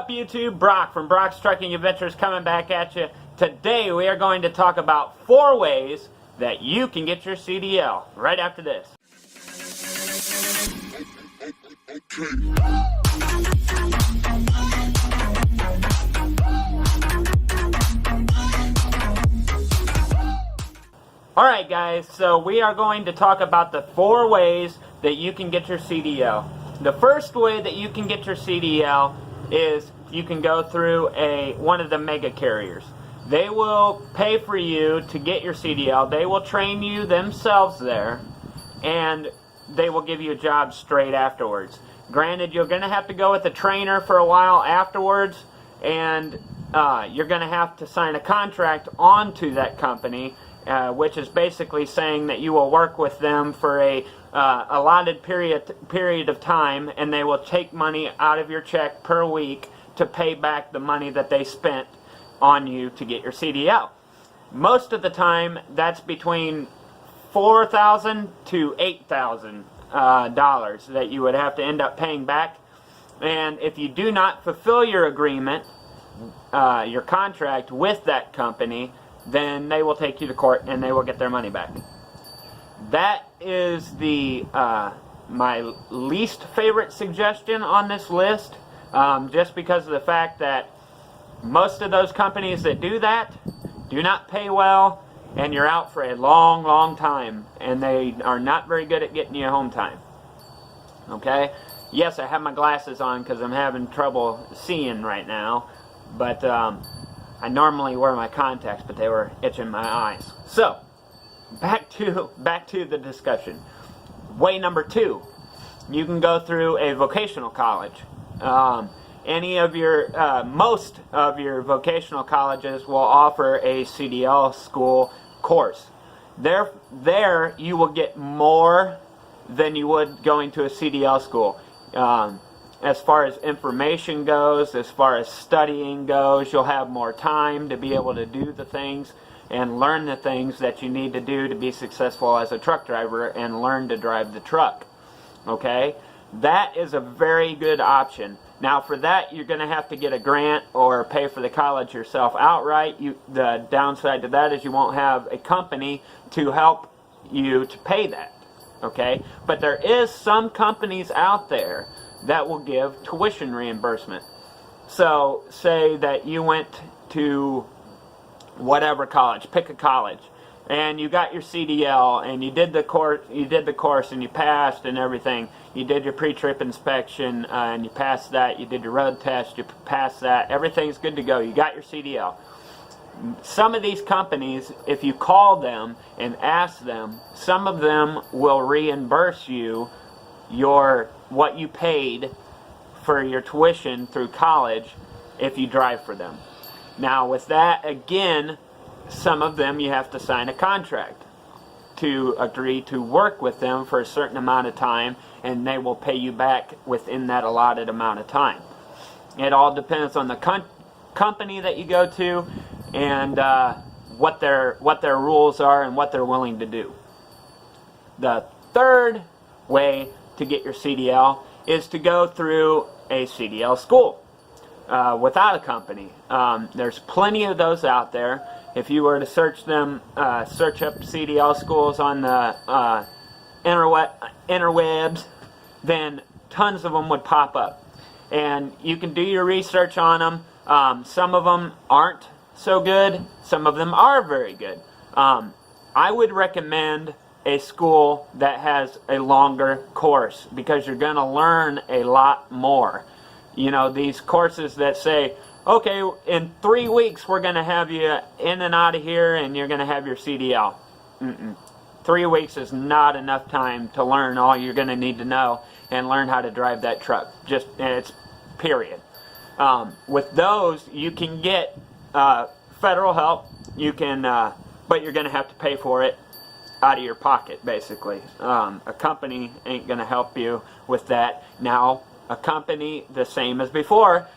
up, YouTube? Brock from Brock's Trucking Adventures coming back at you. Today we are going to talk about 4 ways that you can get your CDL right after this. Alright guys, so we are going to talk about the 4 ways that you can get your CDL. The first way that you can get your CDL is you can go through one of the mega carriers. They will pay for you to get your CDL. They will train you themselves there, and they will give you a job straight afterwards. Granted, you're going to have to go with a trainer for a while afterwards, and you're going to have to sign a contract onto that company, which is basically saying that you will work with them for a allotted period of time, and they will take money out of your check per week to pay back the money that they spent on you to get your CDL. Most of the time, that's between $4,000 to $8,000 that you would have to end up paying back. And if you do not fulfill your agreement, your contract with that company, then they will take you to court and they will get their money back. That is my least favorite suggestion on this list, just because of the fact that most of those companies that do that do not pay well, and you're out for a long, long time, and they are not very good at getting you home time. Okay? Yes, I have my glasses on because I'm having trouble seeing right now, but I normally wear my contacts, but they were itching my eyes. So, back to the discussion. Way number 2, you can go through a vocational college. Most of your vocational colleges will offer a CDL school course. There you will get more than you would going to a CDL school. As far as information goes, as far as studying goes, you'll have more time to be able to do the things and learn the things that you need to do to be successful as a truck driver and learn to drive the truck. Okay? That is a very good option. Now for that, you're going to have to get a grant or pay for the college yourself outright. The downside to that is you won't have a company to help you to pay that. Okay? But there is some companies out there that will give tuition reimbursement. So say that you went to whatever college, pick a college, and you got your CDL and you did the course and you passed and everything. You did your pre-trip inspection and you passed that. You did your road test, you passed that. Everything's good to go. You got your CDL. Some of these companies, if you call them and ask them, some of them will reimburse you what you paid for your tuition through college if you drive for them. Now with that, again, some of them you have to sign a contract to agree to work with them for a certain amount of time, and they will pay you back within that allotted amount of time. It all depends on the company that you go to and what their rules are and what they're willing to do. The third way to get your CDL is to go through a CDL school without a company. There's plenty of those out there. If you were to search up CDL schools on the interwebs, then tons of them would pop up. And you can do your research on them. Some of them aren't so good. Some of them are very good. I would recommend a school that has a longer course, because you're going to learn a lot more. You know, these courses that say, okay, in 3 weeks we're going to have you in and out of here and you're going to have your CDL. 3 weeks is not enough time to learn all you're going to need to know and learn how to drive that truck. It's period. With those, you can get federal help. You can, but you're going to have to pay for it out of your pocket, basically. A company ain't going to help you with that. Now, a company, the same as before,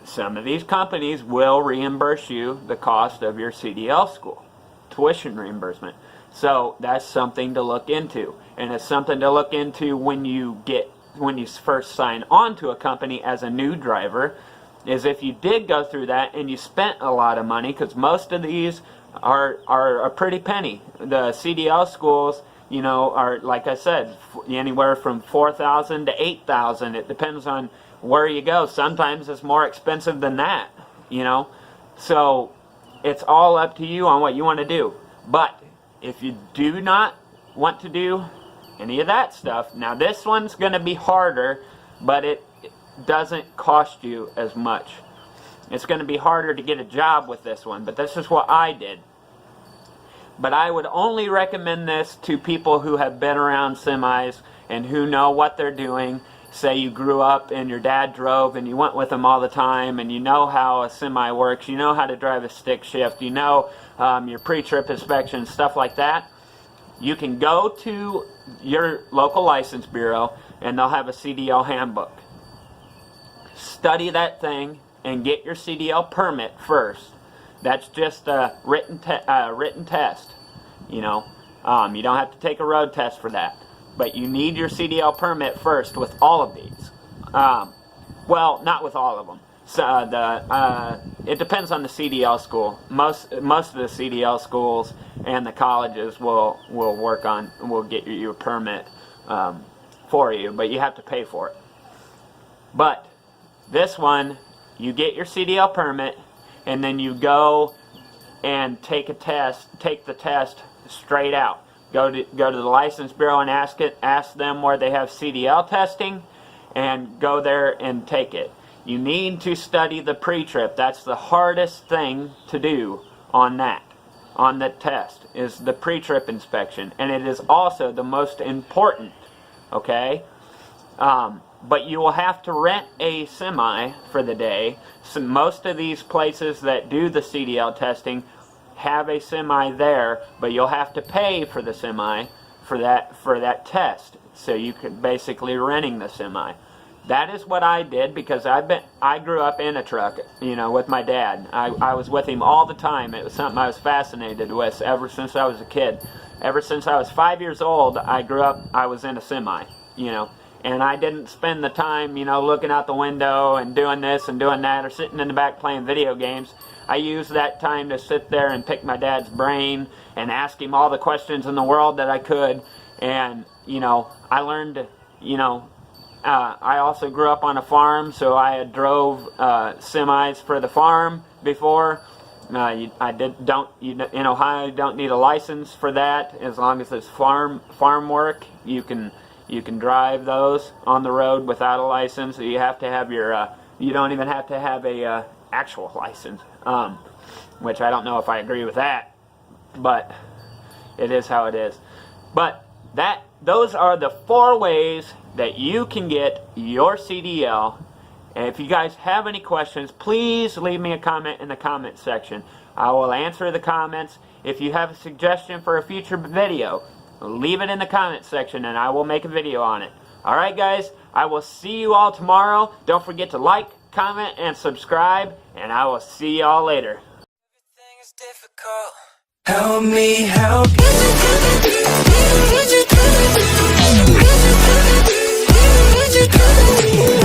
some of these companies will reimburse you the cost of your CDL school, tuition reimbursement. So that's something to look into, and it's something to look into when you first sign on to a company as a new driver. is if you did go through that and you spent a lot of money, because most of these are a pretty penny. The CDL schools, you know, are, like I said, anywhere from $4,000 to $8,000. It depends on where you go. Sometimes it's more expensive than that, you know. So it's all up to you on what you want to do. But if you do not want to do any of that stuff, now this one's going to be harder, but it doesn't cost you as much. It's going to be harder to get a job with this one, but this is what I did. But I would only recommend this to people who have been around semis and who know what they're doing. Say you grew up and your dad drove and you went with him all the time and you know how a semi works, you know how to drive a stick shift, you know your pre-trip inspection, stuff like that. You can go to your local license bureau and they'll have a CDL handbook. Study that thing and get your CDL permit first. That's just a written test, you know. You don't have to take a road test for that. But you need your CDL permit first with all of these. Well, not with all of them. So it depends on the CDL school. Most of the CDL schools and the colleges will get you a permit for you, but you have to pay for it. But this one, you get your CDL permit, and then you go and take the test straight out. Go to the license bureau and ask them where they have CDL testing, and go there and take it. You need to study the pre-trip. That's the hardest thing to do on the test, is the pre-trip inspection, and it is also the most important. Okay. But you will have to rent a semi for the day. So most of these places that do the CDL testing have a semi there, but you'll have to pay for the semi for that test. So you could basically renting the semi. That is what I did, because I grew up in a truck, you know, with my dad. I was with him all the time. It was something I was fascinated with ever since I was a kid. Ever since I was 5 years old, I was in a semi, you know. And I didn't spend the time, you know, looking out the window and doing this and doing that, or sitting in the back playing video games. I used that time to sit there and pick my dad's brain and ask him all the questions in the world that I could. And, you know, I learned, you know, I also grew up on a farm, so I had drove semis for the farm before. In Ohio, you don't need a license for that. As long as it's farm work, you can drive those on the road without a license. You have to have your, you don't even have to have a actual license, which I don't know if I agree with that, but it is how it is. But those are the 4 ways that you can get your CDL. And if you guys have any questions, please leave me a comment in the comment section. I will answer the comments. If you have a suggestion for a future video, leave it in the comment section and I will make a video on it. Alright guys, I will see you all tomorrow. Don't forget to like, comment, and subscribe, and I will see y'all later. Everything is difficult. Help me help you.